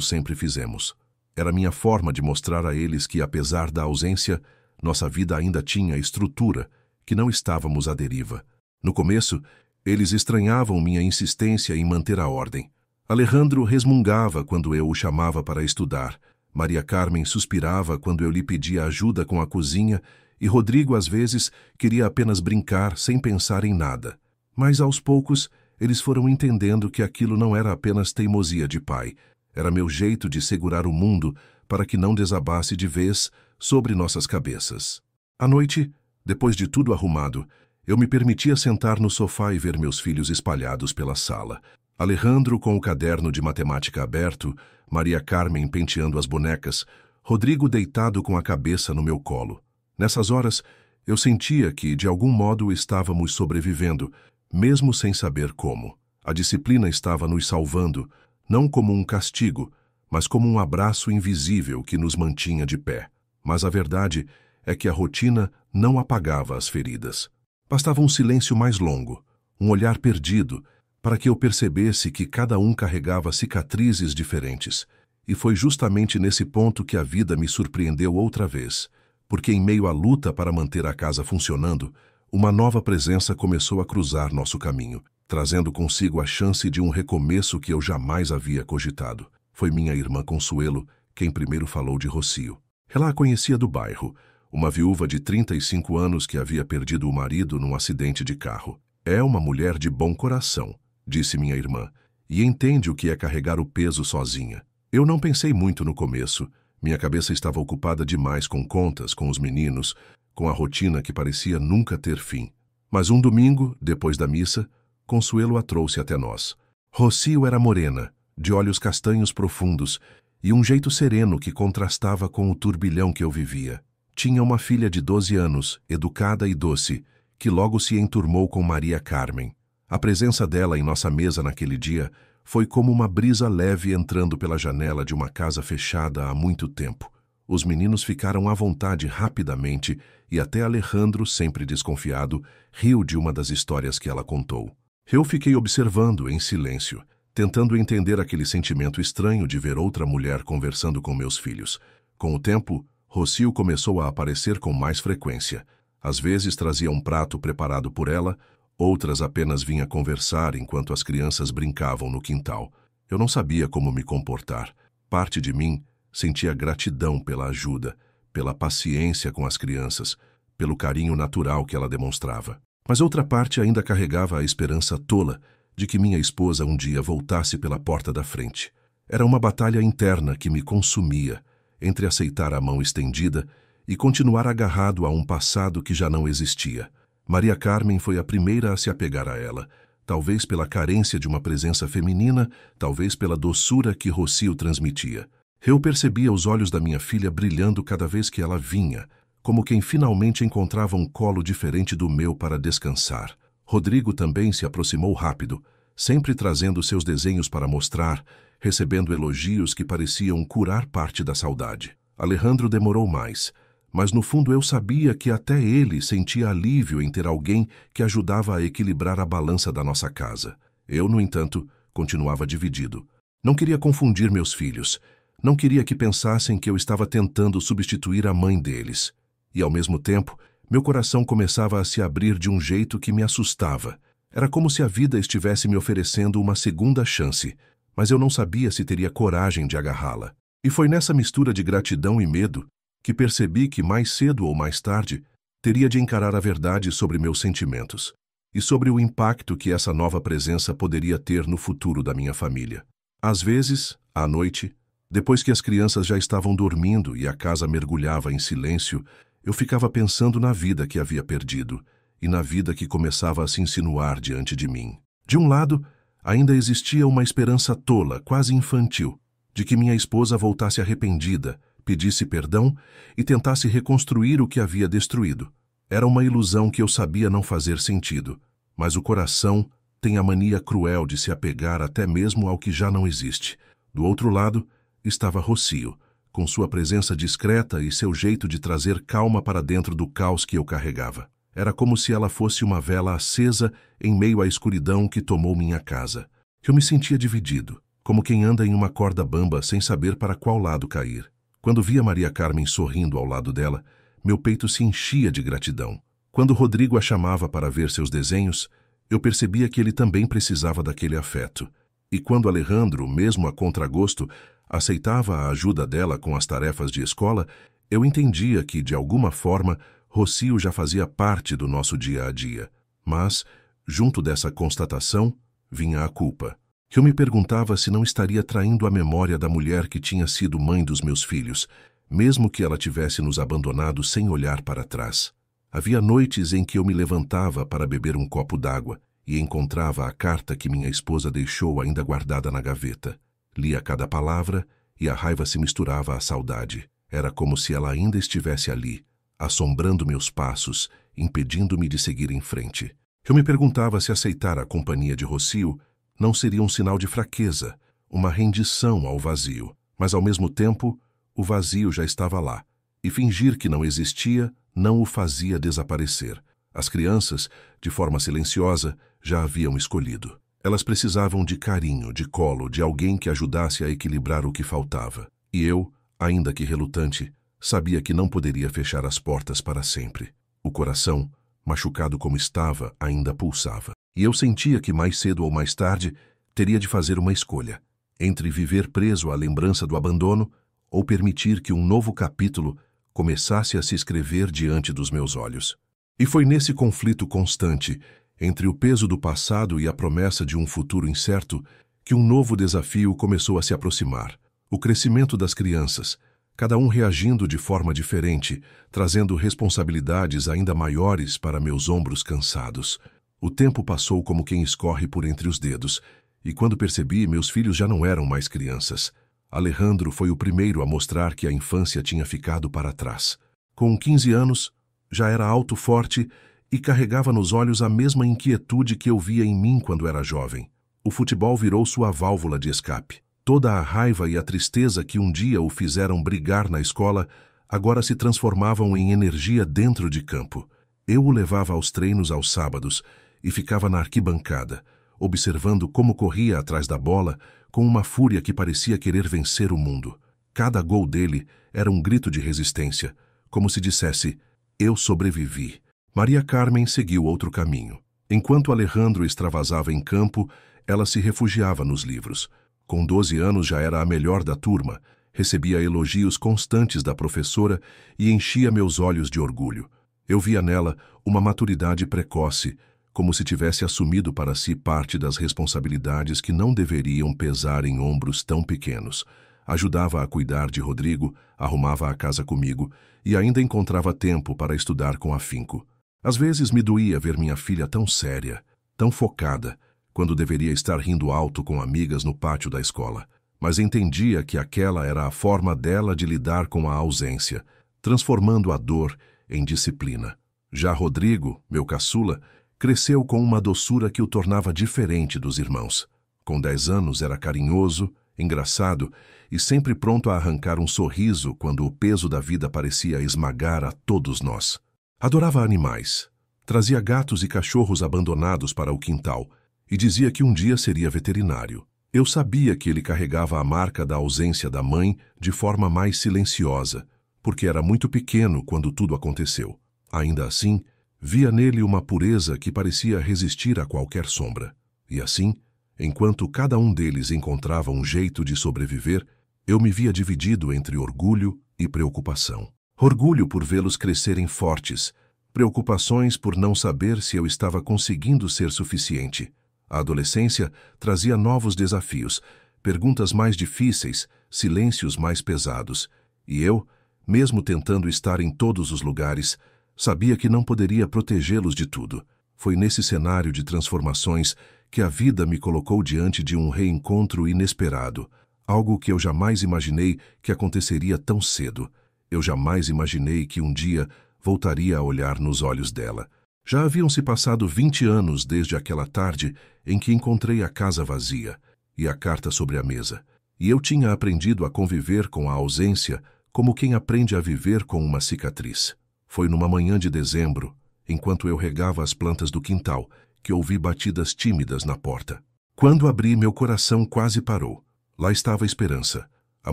sempre fizemos. Era minha forma de mostrar a eles que, apesar da ausência, nossa vida ainda tinha estrutura, que não estávamos à deriva. No começo, eles estranhavam minha insistência em manter a ordem. Alejandro resmungava quando eu o chamava para estudar. Maria Carmen suspirava quando eu lhe pedia ajuda com a cozinha e Rodrigo, às vezes, queria apenas brincar sem pensar em nada. Mas, aos poucos, eles foram entendendo que aquilo não era apenas teimosia de pai. Era meu jeito de segurar o mundo para que não desabasse de vez sobre nossas cabeças. À noite, depois de tudo arrumado, eu me permitia sentar no sofá e ver meus filhos espalhados pela sala. Alejandro com o caderno de matemática aberto, Maria Carmen penteando as bonecas, Rodrigo deitado com a cabeça no meu colo. Nessas horas, eu sentia que, de algum modo, estávamos sobrevivendo, mesmo sem saber como. A disciplina estava nos salvando, não como um castigo, mas como um abraço invisível que nos mantinha de pé. Mas a verdade é que a rotina não apagava as feridas. Bastava um silêncio mais longo, um olhar perdido, para que eu percebesse que cada um carregava cicatrizes diferentes. E foi justamente nesse ponto que a vida me surpreendeu outra vez, porque em meio à luta para manter a casa funcionando, uma nova presença começou a cruzar nosso caminho, trazendo consigo a chance de um recomeço que eu jamais havia cogitado. Foi minha irmã Consuelo quem primeiro falou de Rocio. Ela a conhecia do bairro, uma viúva de 35 anos que havia perdido o marido num acidente de carro. É uma mulher de bom coração, disse minha irmã, e entende o que é carregar o peso sozinha. Eu não pensei muito no começo. Minha cabeça estava ocupada demais com contas, com os meninos, com a rotina que parecia nunca ter fim. Mas um domingo, depois da missa, Consuelo a trouxe até nós. Rocio era morena, de olhos castanhos profundos, e um jeito sereno que contrastava com o turbilhão que eu vivia. Tinha uma filha de 12 anos, educada e doce, que logo se enturmou com Maria Carmen. A presença dela em nossa mesa naquele dia foi como uma brisa leve entrando pela janela de uma casa fechada há muito tempo. Os meninos ficaram à vontade rapidamente e até Alejandro, sempre desconfiado, riu de uma das histórias que ela contou. Eu fiquei observando em silêncio, tentando entender aquele sentimento estranho de ver outra mulher conversando com meus filhos. Com o tempo, Rocio começou a aparecer com mais frequência. Às vezes trazia um prato preparado por ela, outras apenas vinha conversar enquanto as crianças brincavam no quintal. Eu não sabia como me comportar. Parte de mim sentia gratidão pela ajuda, pela paciência com as crianças, pelo carinho natural que ela demonstrava. Mas outra parte ainda carregava a esperança tola de que minha esposa um dia voltasse pela porta da frente. Era uma batalha interna que me consumia, entre aceitar a mão estendida e continuar agarrado a um passado que já não existia. Maria Carmen foi a primeira a se apegar a ela, talvez pela carência de uma presença feminina, talvez pela doçura que Rocio transmitia. Eu percebia os olhos da minha filha brilhando cada vez que ela vinha, como quem finalmente encontrava um colo diferente do meu para descansar. Rodrigo também se aproximou rápido, sempre trazendo seus desenhos para mostrar, recebendo elogios que pareciam curar parte da saudade. Alejandro demorou mais, mas no fundo eu sabia que até ele sentia alívio em ter alguém que ajudava a equilibrar a balança da nossa casa. Eu, no entanto, continuava dividido. Não queria confundir meus filhos. Não queria que pensassem que eu estava tentando substituir a mãe deles. E, ao mesmo tempo, meu coração começava a se abrir de um jeito que me assustava. Era como se a vida estivesse me oferecendo uma segunda chance, mas eu não sabia se teria coragem de agarrá-la. E foi nessa mistura de gratidão e medo que percebi que mais cedo ou mais tarde teria de encarar a verdade sobre meus sentimentos e sobre o impacto que essa nova presença poderia ter no futuro da minha família. Às vezes, à noite, depois que as crianças já estavam dormindo e a casa mergulhava em silêncio, eu ficava pensando na vida que havia perdido e na vida que começava a se insinuar diante de mim. De um lado, ainda existia uma esperança tola, quase infantil, de que minha esposa voltasse arrependida, pedisse perdão e tentasse reconstruir o que havia destruído. Era uma ilusão que eu sabia não fazer sentido, mas o coração tem a mania cruel de se apegar até mesmo ao que já não existe. Do outro lado, estava Rocio, com sua presença discreta e seu jeito de trazer calma para dentro do caos que eu carregava. Era como se ela fosse uma vela acesa em meio à escuridão que tomou minha casa. Eu me sentia dividido, como quem anda em uma corda bamba sem saber para qual lado cair. Quando via Maria Carmen sorrindo ao lado dela, meu peito se enchia de gratidão. Quando Rodrigo a chamava para ver seus desenhos, eu percebia que ele também precisava daquele afeto. E quando Alejandro, mesmo a contragosto, aceitava a ajuda dela com as tarefas de escola, eu entendia que, de alguma forma, Rocio já fazia parte do nosso dia a dia. Mas, junto dessa constatação, vinha a culpa. Eu me perguntava se não estaria traindo a memória da mulher que tinha sido mãe dos meus filhos, mesmo que ela tivesse nos abandonado sem olhar para trás. Havia noites em que eu me levantava para beber um copo d'água e encontrava a carta que minha esposa deixou ainda guardada na gaveta. Lia cada palavra e a raiva se misturava à saudade. Era como se ela ainda estivesse ali, assombrando meus passos, impedindo-me de seguir em frente. Eu me perguntava se aceitar a companhia de Rocio não seria um sinal de fraqueza, uma rendição ao vazio. Mas, ao mesmo tempo, o vazio já estava lá, e fingir que não existia não o fazia desaparecer. As crianças, de forma silenciosa, já haviam escolhido. Elas precisavam de carinho, de colo, de alguém que ajudasse a equilibrar o que faltava. E eu, ainda que relutante, sabia que não poderia fechar as portas para sempre. O coração, machucado como estava, ainda pulsava. E eu sentia que mais cedo ou mais tarde teria de fazer uma escolha, entre viver preso à lembrança do abandono ou permitir que um novo capítulo começasse a se escrever diante dos meus olhos. E foi nesse conflito constante, entre o peso do passado e a promessa de um futuro incerto, que um novo desafio começou a se aproximar. O crescimento das crianças, cada um reagindo de forma diferente, trazendo responsabilidades ainda maiores para meus ombros cansados. O tempo passou como quem escorre por entre os dedos, e quando percebi, meus filhos já não eram mais crianças. Alejandro foi o primeiro a mostrar que a infância tinha ficado para trás. Com 15 anos, já era alto, forte e carregava nos olhos a mesma inquietude que eu via em mim quando era jovem. O futebol virou sua válvula de escape. Toda a raiva e a tristeza que um dia o fizeram brigar na escola agora se transformavam em energia dentro de campo. Eu o levava aos treinos aos sábados e ficava na arquibancada, observando como corria atrás da bola com uma fúria que parecia querer vencer o mundo. Cada gol dele era um grito de resistência, como se dissesse, eu sobrevivi. Maria Carmen seguiu outro caminho. Enquanto Alejandro extravasava em campo, ela se refugiava nos livros. Com 12 anos já era a melhor da turma, recebia elogios constantes da professora e enchia meus olhos de orgulho. Eu via nela uma maturidade precoce, como se tivesse assumido para si parte das responsabilidades que não deveriam pesar em ombros tão pequenos. Ajudava a cuidar de Rodrigo, arrumava a casa comigo e ainda encontrava tempo para estudar com afinco. Às vezes me doía ver minha filha tão séria, tão focada, quando deveria estar rindo alto com amigas no pátio da escola. Mas entendia que aquela era a forma dela de lidar com a ausência, transformando a dor em disciplina. Já Rodrigo, meu caçula, cresceu com uma doçura que o tornava diferente dos irmãos. Com 10 anos era carinhoso, engraçado e sempre pronto a arrancar um sorriso quando o peso da vida parecia esmagar a todos nós. Adorava animais. Trazia gatos e cachorros abandonados para o quintal e dizia que um dia seria veterinário. Eu sabia que ele carregava a marca da ausência da mãe de forma mais silenciosa, porque era muito pequeno quando tudo aconteceu. Ainda assim, via nele uma pureza que parecia resistir a qualquer sombra. E assim, enquanto cada um deles encontrava um jeito de sobreviver, eu me via dividido entre orgulho e preocupação. Orgulho por vê-los crescerem fortes, preocupações por não saber se eu estava conseguindo ser suficiente. A adolescência trazia novos desafios, perguntas mais difíceis, silêncios mais pesados. E eu, mesmo tentando estar em todos os lugares, sabia que não poderia protegê-los de tudo. Foi nesse cenário de transformações que a vida me colocou diante de um reencontro inesperado, algo que eu jamais imaginei que aconteceria tão cedo. Eu jamais imaginei que um dia voltaria a olhar nos olhos dela. Já haviam se passado 20 anos desde aquela tarde em que encontrei a casa vazia e a carta sobre a mesa, e eu tinha aprendido a conviver com a ausência como quem aprende a viver com uma cicatriz. Foi numa manhã de dezembro, enquanto eu regava as plantas do quintal, que ouvi batidas tímidas na porta. Quando abri, meu coração quase parou. Lá estava a Esperança, a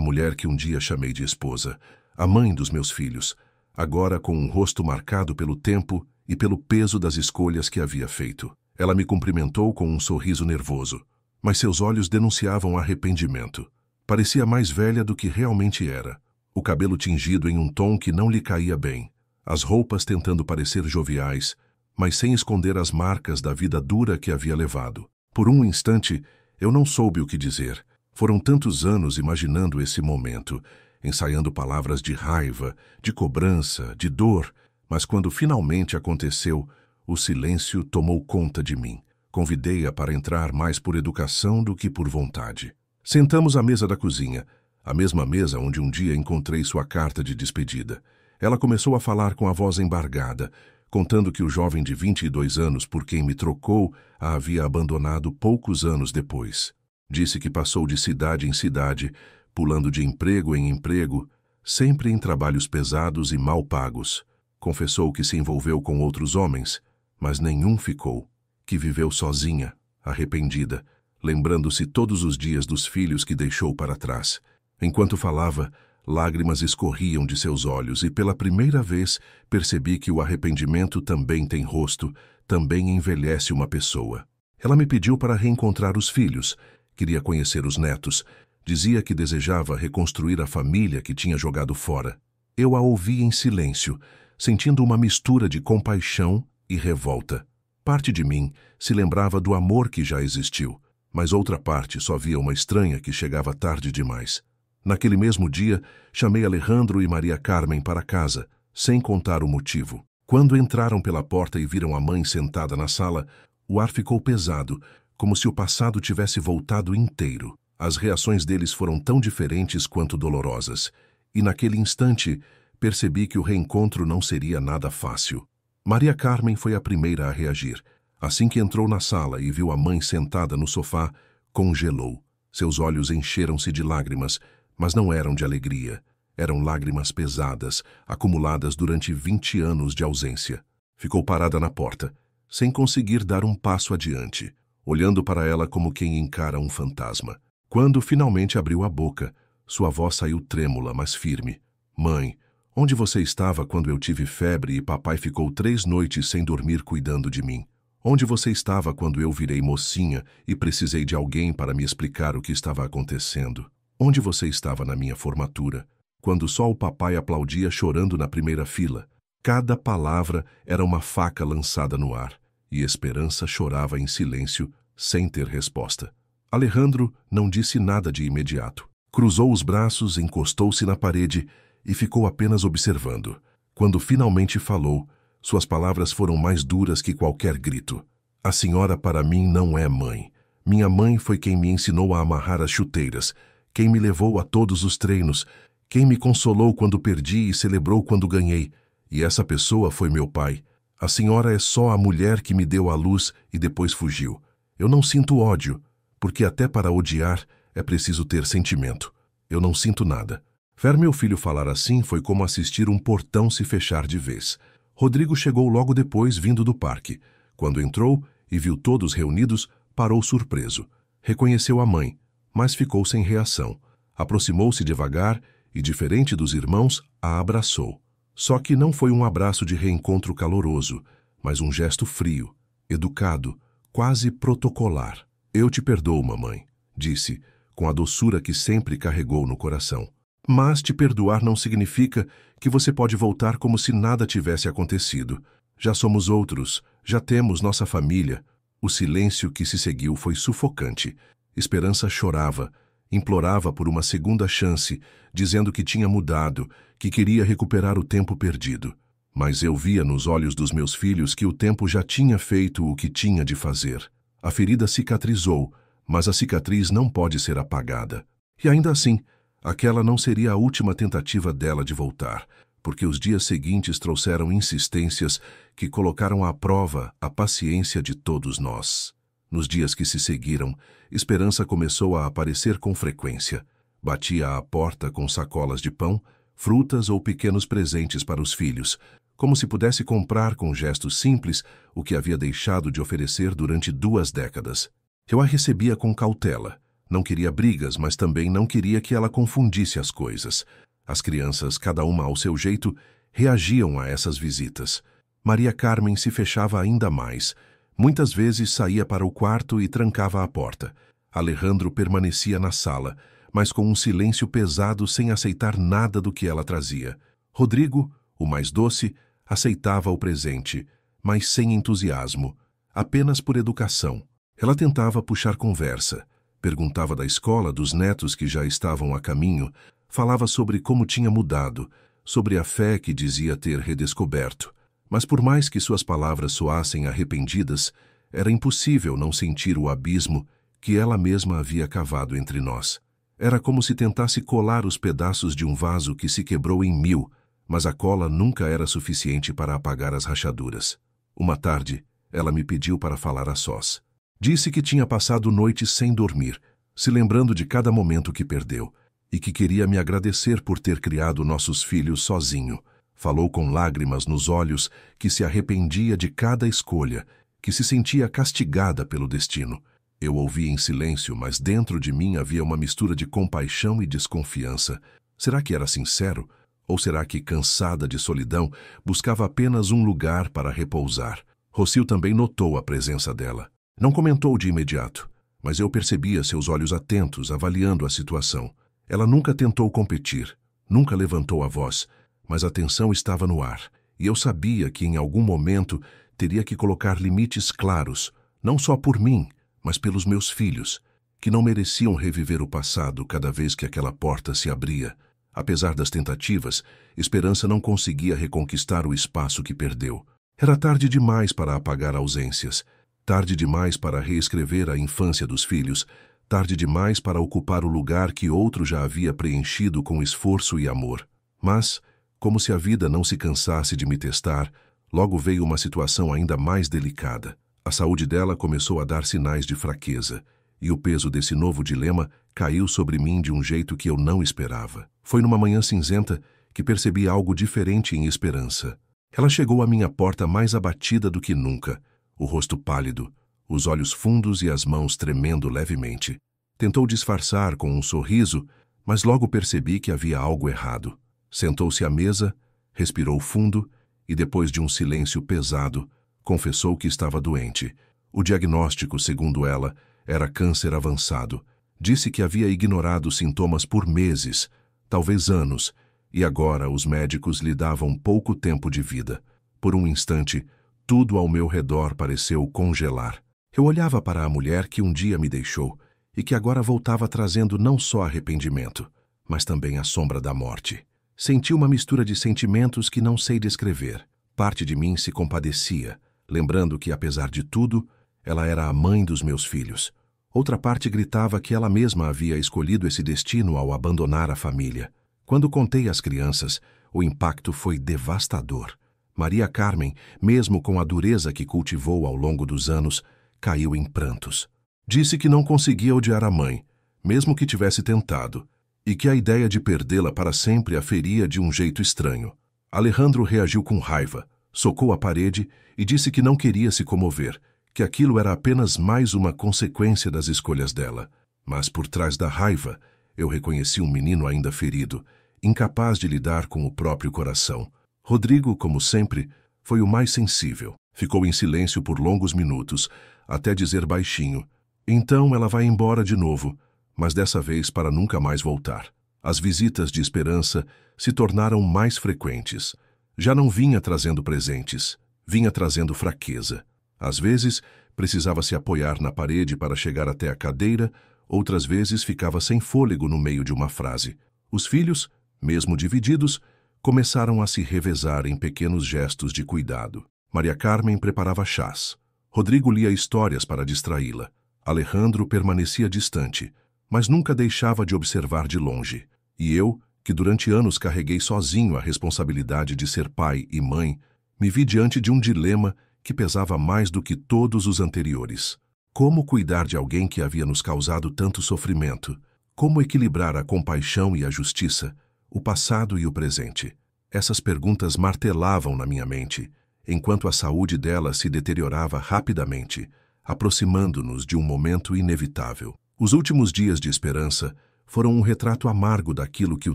mulher que um dia chamei de esposa, a mãe dos meus filhos, agora com um rosto marcado pelo tempo e pelo peso das escolhas que havia feito. Ela me cumprimentou com um sorriso nervoso, mas seus olhos denunciavam arrependimento. Parecia mais velha do que realmente era, o cabelo tingido em um tom que não lhe caía bem, as roupas tentando parecer joviais, mas sem esconder as marcas da vida dura que havia levado. Por um instante, eu não soube o que dizer. Foram tantos anos imaginando esse momento, ensaiando palavras de raiva, de cobrança, de dor, mas quando finalmente aconteceu, o silêncio tomou conta de mim. Convidei-a para entrar mais por educação do que por vontade. Sentamos à mesa da cozinha, a mesma mesa onde um dia encontrei sua carta de despedida. Ela começou a falar com a voz embargada, contando que o jovem de 22 anos por quem me trocou a havia abandonado poucos anos depois. Disse que passou de cidade em cidade, pulando de emprego em emprego, sempre em trabalhos pesados e mal pagos. Confessou que se envolveu com outros homens, mas nenhum ficou. Que viveu sozinha, arrependida, lembrando-se todos os dias dos filhos que deixou para trás. Enquanto falava, lágrimas escorriam de seus olhos e pela primeira vez percebi que o arrependimento também tem rosto, também envelhece uma pessoa. Ela me pediu para reencontrar os filhos, queria conhecer os netos, dizia que desejava reconstruir a família que tinha jogado fora. Eu a ouvi em silêncio, sentindo uma mistura de compaixão e revolta. Parte de mim se lembrava do amor que já existiu, mas outra parte só via uma estranha que chegava tarde demais. Naquele mesmo dia, chamei Alejandro e Maria Carmen para casa, sem contar o motivo. Quando entraram pela porta e viram a mãe sentada na sala, o ar ficou pesado, como se o passado tivesse voltado inteiro. As reações deles foram tão diferentes quanto dolorosas, e naquele instante percebi que o reencontro não seria nada fácil. Maria Carmen foi a primeira a reagir. Assim que entrou na sala e viu a mãe sentada no sofá, congelou. Seus olhos encheram-se de lágrimas, mas não eram de alegria. Eram lágrimas pesadas, acumuladas durante 20 anos de ausência. Ficou parada na porta, sem conseguir dar um passo adiante, olhando para ela como quem encara um fantasma. Quando finalmente abriu a boca, sua voz saiu trêmula, mas firme. Mãe, onde você estava quando eu tive febre e papai ficou 3 noites sem dormir cuidando de mim? Onde você estava quando eu virei mocinha e precisei de alguém para me explicar o que estava acontecendo? Onde você estava na minha formatura, quando só o papai aplaudia chorando na primeira fila? Cada palavra era uma faca lançada no ar, e Esperança chorava em silêncio, sem ter resposta. Alejandro não disse nada de imediato. Cruzou os braços, encostou-se na parede e ficou apenas observando. Quando finalmente falou, suas palavras foram mais duras que qualquer grito. A senhora para mim não é mãe. Minha mãe foi quem me ensinou a amarrar as chuteiras, quem me levou a todos os treinos, quem me consolou quando perdi e celebrou quando ganhei. E essa pessoa foi meu pai. A senhora é só a mulher que me deu à luz e depois fugiu. Eu não sinto ódio, porque até para odiar é preciso ter sentimento. Eu não sinto nada. Ver meu filho falar assim foi como assistir um portão se fechar de vez. Rodrigo chegou logo depois, vindo do parque. Quando entrou e viu todos reunidos, parou surpreso. Reconheceu a mãe, mas ficou sem reação. Aproximou-se devagar e, diferente dos irmãos, a abraçou. Só que não foi um abraço de reencontro caloroso, mas um gesto frio, educado, quase protocolar. Eu te perdoo, mamãe, disse, com a doçura que sempre carregou no coração. Mas te perdoar não significa que você pode voltar como se nada tivesse acontecido. Já somos outros, já temos nossa família. O silêncio que se seguiu foi sufocante. Esperança chorava, implorava por uma segunda chance, dizendo que tinha mudado, que queria recuperar o tempo perdido. Mas eu via nos olhos dos meus filhos que o tempo já tinha feito o que tinha de fazer. A ferida cicatrizou, mas a cicatriz não pode ser apagada. E ainda assim, aquela não seria a última tentativa dela de voltar. porque os dias seguintes trouxeram insistências que colocaram à prova a paciência de todos nós. Nos dias que se seguiram, Esperança começou a aparecer com frequência. Batia à porta com sacolas de pão, frutas ou pequenos presentes para os filhos, como se pudesse comprar com gestos simples o que havia deixado de oferecer durante 2 décadas. Eu a recebia com cautela. Não queria brigas, mas também não queria que ela confundisse as coisas. As crianças, cada uma ao seu jeito, reagiam a essas visitas. Maria Carmen se fechava ainda mais. Muitas vezes saía para o quarto e trancava a porta. Alejandro permanecia na sala, mas com um silêncio pesado sem aceitar nada do que ela trazia. Rodrigo, o mais doce, aceitava o presente, mas sem entusiasmo, apenas por educação. Ela tentava puxar conversa. Perguntava da escola, dos netos que já estavam a caminho, falava sobre como tinha mudado, sobre a fé que dizia ter redescoberto. Mas por mais que suas palavras soassem arrependidas, era impossível não sentir o abismo que ela mesma havia cavado entre nós. Era como se tentasse colar os pedaços de um vaso que se quebrou em 1000, mas a cola nunca era suficiente para apagar as rachaduras. Uma tarde, ela me pediu para falar a sós. Disse que tinha passado noites sem dormir, se lembrando de cada momento que perdeu, e que queria me agradecer por ter criado nossos filhos sozinho. Falou com lágrimas nos olhos que se arrependia de cada escolha, que se sentia castigada pelo destino. Eu ouvi em silêncio, mas dentro de mim havia uma mistura de compaixão e desconfiança. Será que era sincero? Ou será que, cansada de solidão, buscava apenas um lugar para repousar? Rocio também notou a presença dela. Não comentou de imediato, mas eu percebia seus olhos atentos, avaliando a situação. Ela nunca tentou competir, nunca levantou a voz, mas a tensão estava no ar, e eu sabia que em algum momento teria que colocar limites claros, não só por mim, mas pelos meus filhos, que não mereciam reviver o passado cada vez que aquela porta se abria. Apesar das tentativas, Esperança não conseguia reconquistar o espaço que perdeu. Era tarde demais para apagar ausências, tarde demais para reescrever a infância dos filhos, tarde demais para ocupar o lugar que outro já havia preenchido com esforço e amor. Mas, como se a vida não se cansasse de me testar, logo veio uma situação ainda mais delicada. A saúde dela começou a dar sinais de fraqueza, e o peso desse novo dilema caiu sobre mim de um jeito que eu não esperava. Foi numa manhã cinzenta que percebi algo diferente em Esperança. Ela chegou à minha porta mais abatida do que nunca, o rosto pálido, os olhos fundos e as mãos tremendo levemente. Tentou disfarçar com um sorriso, mas logo percebi que havia algo errado. Sentou-se à mesa, respirou fundo e, depois de um silêncio pesado, confessou que estava doente. O diagnóstico, segundo ela, era câncer avançado. Disse que havia ignorado os sintomas por meses, talvez anos, e agora os médicos lhe davam pouco tempo de vida. Por um instante, tudo ao meu redor pareceu congelar. Eu olhava para a mulher que um dia me deixou e que agora voltava trazendo não só arrependimento, mas também a sombra da morte. Senti uma mistura de sentimentos que não sei descrever. Parte de mim se compadecia, lembrando que, apesar de tudo, ela era a mãe dos meus filhos. Outra parte gritava que ela mesma havia escolhido esse destino ao abandonar a família. Quando contei às crianças, o impacto foi devastador. Maria Carmen, mesmo com a dureza que cultivou ao longo dos anos, caiu em prantos. Disse que não conseguia odiar a mãe, mesmo que tivesse tentado, e que a ideia de perdê-la para sempre a feria de um jeito estranho. Alejandro reagiu com raiva, socou a parede e disse que não queria se comover, que aquilo era apenas mais uma consequência das escolhas dela. Mas por trás da raiva, eu reconheci um menino ainda ferido, incapaz de lidar com o próprio coração. Rodrigo, como sempre, foi o mais sensível. Ficou em silêncio por longos minutos, até dizer baixinho: "Então ela vai embora de novo, mas dessa vez para nunca mais voltar." As visitas de Esperança se tornaram mais frequentes. Já não vinha trazendo presentes, vinha trazendo fraqueza. Às vezes, precisava se apoiar na parede para chegar até a cadeira, outras vezes ficava sem fôlego no meio de uma frase. Os filhos, mesmo divididos, começaram a se revezar em pequenos gestos de cuidado. Maria Carmen preparava chás. Rodrigo lia histórias para distraí-la. Alejandro permanecia distante, mas nunca deixava de observar de longe. E eu, que durante anos carreguei sozinho a responsabilidade de ser pai e mãe, me vi diante de um dilema que pesava mais do que todos os anteriores. Como cuidar de alguém que havia nos causado tanto sofrimento? Como equilibrar a compaixão e a justiça, o passado e o presente? Essas perguntas martelavam na minha mente, enquanto a saúde dela se deteriorava rapidamente, aproximando-nos de um momento inevitável. Os últimos dias de Esperança foram um retrato amargo daquilo que o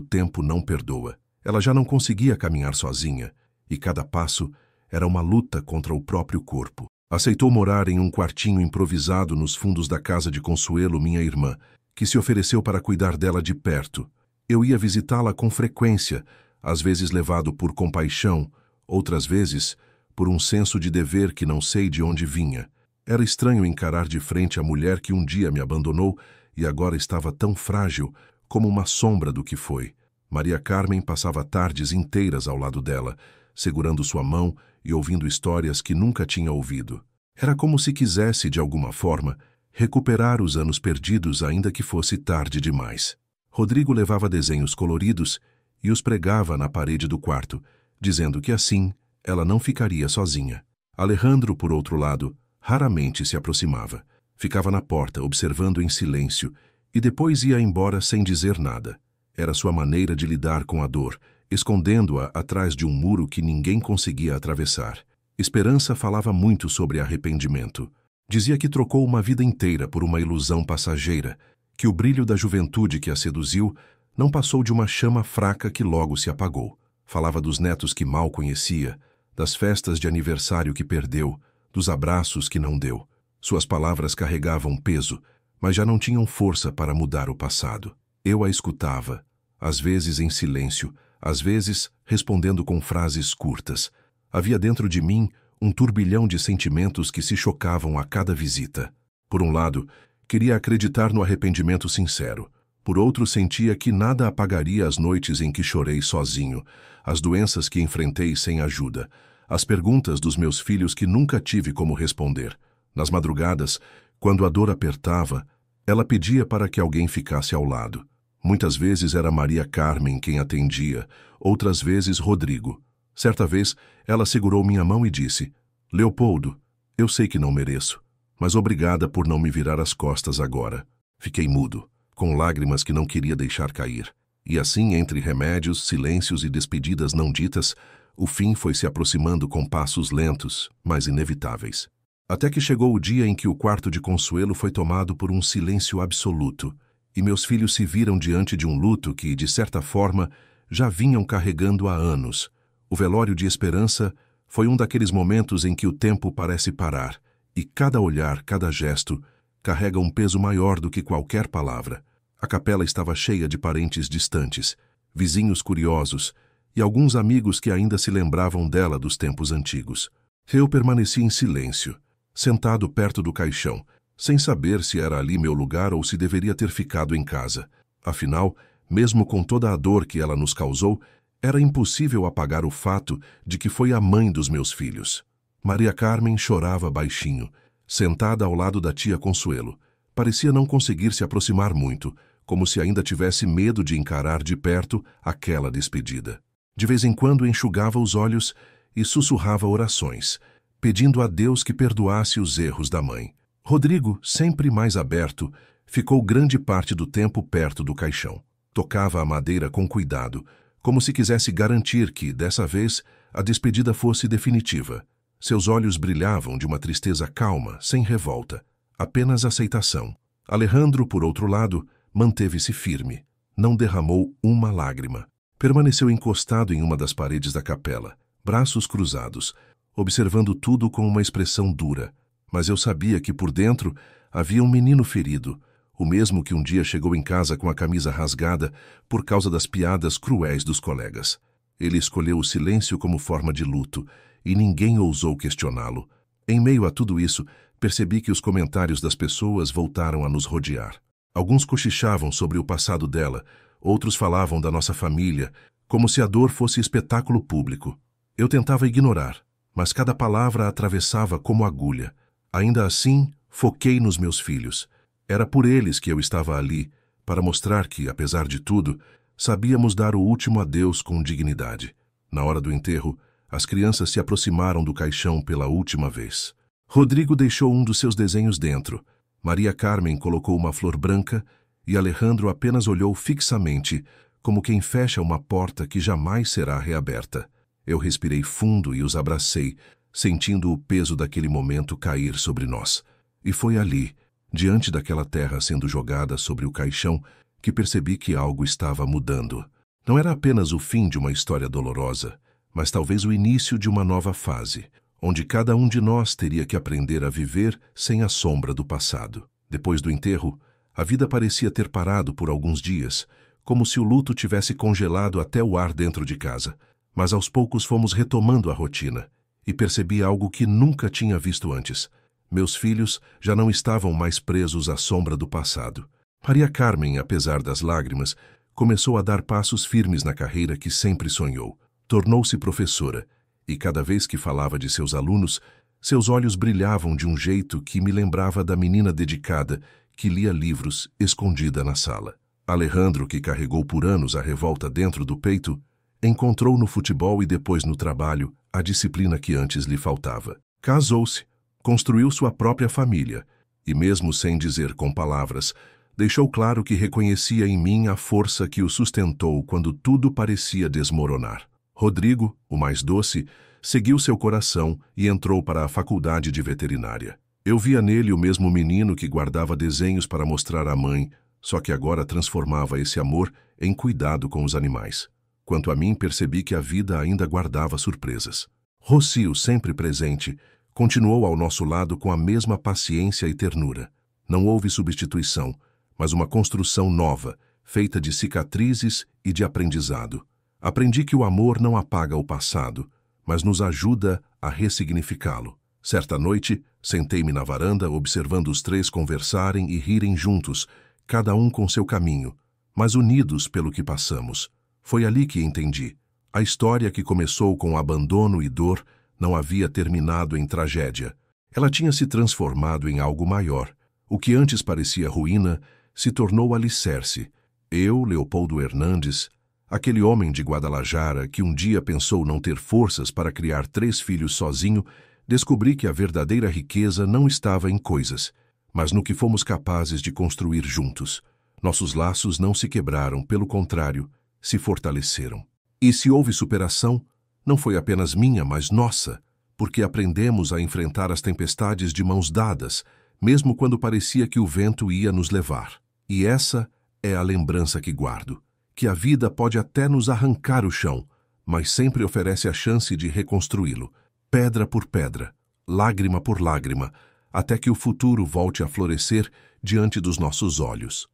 tempo não perdoa. Ela já não conseguia caminhar sozinha, e cada passo era uma luta contra o próprio corpo. Aceitou morar em um quartinho improvisado nos fundos da casa de Consuelo, minha irmã, que se ofereceu para cuidar dela de perto. Eu ia visitá-la com frequência, às vezes levado por compaixão, outras vezes por um senso de dever que não sei de onde vinha. Era estranho encarar de frente a mulher que um dia me abandonou e agora estava tão frágil como uma sombra do que foi. Maria Carmen passava tardes inteiras ao lado dela, segurando sua mão e ouvindo histórias que nunca tinha ouvido. Era como se quisesse, de alguma forma, recuperar os anos perdidos, ainda que fosse tarde demais. Rodrigo levava desenhos coloridos e os pregava na parede do quarto, dizendo que assim ela não ficaria sozinha. Alejandro, por outro lado, raramente se aproximava. Ficava na porta, observando em silêncio, e depois ia embora sem dizer nada. Era sua maneira de lidar com a dor, escondendo-a atrás de um muro que ninguém conseguia atravessar. Esperança falava muito sobre arrependimento. Dizia que trocou uma vida inteira por uma ilusão passageira, que o brilho da juventude que a seduziu não passou de uma chama fraca que logo se apagou. Falava dos netos que mal conhecia, das festas de aniversário que perdeu, dos abraços que não deu. Suas palavras carregavam peso, mas já não tinham força para mudar o passado. Eu a escutava, às vezes em silêncio, às vezes respondendo com frases curtas. Havia dentro de mim um turbilhão de sentimentos que se chocavam a cada visita. Por um lado, queria acreditar no arrependimento sincero. Por outro, sentia que nada apagaria as noites em que chorei sozinho, as doenças que enfrentei sem ajuda, as perguntas dos meus filhos que nunca tive como responder. Nas madrugadas, quando a dor apertava, ela pedia para que alguém ficasse ao lado. Muitas vezes era Maria Carmen quem atendia, outras vezes Rodrigo. Certa vez, ela segurou minha mão e disse: "Leopoldo, eu sei que não mereço, mas obrigada por não me virar as costas agora." Fiquei mudo, com lágrimas que não queria deixar cair. E assim, entre remédios, silêncios e despedidas não ditas, o fim foi se aproximando com passos lentos, mas inevitáveis. Até que chegou o dia em que o quarto de Consuelo foi tomado por um silêncio absoluto, e meus filhos se viram diante de um luto que, de certa forma, já vinham carregando há anos. O velório de Esperança foi um daqueles momentos em que o tempo parece parar, e cada olhar, cada gesto, carrega um peso maior do que qualquer palavra. A capela estava cheia de parentes distantes, vizinhos curiosos e alguns amigos que ainda se lembravam dela dos tempos antigos. Eu permaneci em silêncio, sentado perto do caixão, sem saber se era ali meu lugar ou se deveria ter ficado em casa. Afinal, mesmo com toda a dor que ela nos causou, era impossível apagar o fato de que foi a mãe dos meus filhos. Maria Carmen chorava baixinho, sentada ao lado da tia Consuelo. Parecia não conseguir se aproximar muito, como se ainda tivesse medo de encarar de perto aquela despedida. De vez em quando enxugava os olhos e sussurrava orações, pedindo a Deus que perdoasse os erros da mãe. Rodrigo, sempre mais aberto, ficou grande parte do tempo perto do caixão. Tocava a madeira com cuidado, como se quisesse garantir que, dessa vez, a despedida fosse definitiva. Seus olhos brilhavam de uma tristeza calma, sem revolta, apenas aceitação. Alejandro, por outro lado, manteve-se firme. Não derramou uma lágrima. Permaneceu encostado em uma das paredes da capela, braços cruzados, observando tudo com uma expressão dura. Mas eu sabia que por dentro havia um menino ferido, o mesmo que um dia chegou em casa com a camisa rasgada por causa das piadas cruéis dos colegas. Ele escolheu o silêncio como forma de luto, e ninguém ousou questioná-lo. Em meio a tudo isso, percebi que os comentários das pessoas voltaram a nos rodear. Alguns cochichavam sobre o passado dela, outros falavam da nossa família, como se a dor fosse espetáculo público. Eu tentava ignorar, mas cada palavra a atravessava como agulha. Ainda assim, foquei nos meus filhos. Era por eles que eu estava ali, para mostrar que, apesar de tudo, Sabíamos dar o último adeus com dignidade. Na hora do enterro, as crianças se aproximaram do caixão pela última vez. Rodrigo deixou um dos seus desenhos dentro. Maria Carmen colocou uma flor branca e Alejandro apenas olhou fixamente, como quem fecha uma porta que jamais será reaberta. Eu respirei fundo e os abracei, sentindo o peso daquele momento cair sobre nós. E foi ali, diante daquela terra sendo jogada sobre o caixão, que percebi que algo estava mudando. Não era apenas o fim de uma história dolorosa, mas talvez o início de uma nova fase, onde cada um de nós teria que aprender a viver sem a sombra do passado. Depois do enterro, a vida parecia ter parado por alguns dias, como se o luto tivesse congelado até o ar dentro de casa. Mas aos poucos fomos retomando a rotina, e percebi algo que nunca tinha visto antes. Meus filhos já não estavam mais presos à sombra do passado. Maria Carmen, apesar das lágrimas, começou a dar passos firmes na carreira que sempre sonhou. Tornou-se professora, e cada vez que falava de seus alunos, seus olhos brilhavam de um jeito que me lembrava da menina dedicada que lia livros escondida na sala. Alejandro, que carregou por anos a revolta dentro do peito, encontrou no futebol e depois no trabalho a disciplina que antes lhe faltava. Casou-se, construiu sua própria família e, mesmo sem dizer com palavras, deixou claro que reconhecia em mim a força que o sustentou quando tudo parecia desmoronar. Rodrigo, o mais doce, seguiu seu coração e entrou para a faculdade de veterinária. Eu via nele o mesmo menino que guardava desenhos para mostrar à mãe, só que agora transformava esse amor em cuidado com os animais. Quanto a mim, percebi que a vida ainda guardava surpresas. Rocio, sempre presente, continuou ao nosso lado com a mesma paciência e ternura. Não houve substituição, mas uma construção nova, feita de cicatrizes e de aprendizado. Aprendi que o amor não apaga o passado, mas nos ajuda a ressignificá-lo. Certa noite, sentei-me na varanda observando os três conversarem e rirem juntos, cada um com seu caminho, mas unidos pelo que passamos. Foi ali que entendi. A história que começou com abandono e dor não havia terminado em tragédia. Ela tinha se transformado em algo maior. O que antes parecia ruína se tornou alicerce. Eu, Leopoldo Hernandes, aquele homem de Guadalajara que um dia pensou não ter forças para criar 3 filhos sozinho, descobri que a verdadeira riqueza não estava em coisas, mas no que fomos capazes de construir juntos. Nossos laços não se quebraram, pelo contrário, se fortaleceram. E se houve superação, não foi apenas minha, mas nossa, porque aprendemos a enfrentar as tempestades de mãos dadas, mesmo quando parecia que o vento ia nos levar. E essa é a lembrança que guardo, que a vida pode até nos arrancar o chão, mas sempre oferece a chance de reconstruí-lo, pedra por pedra, lágrima por lágrima, até que o futuro volte a florescer diante dos nossos olhos.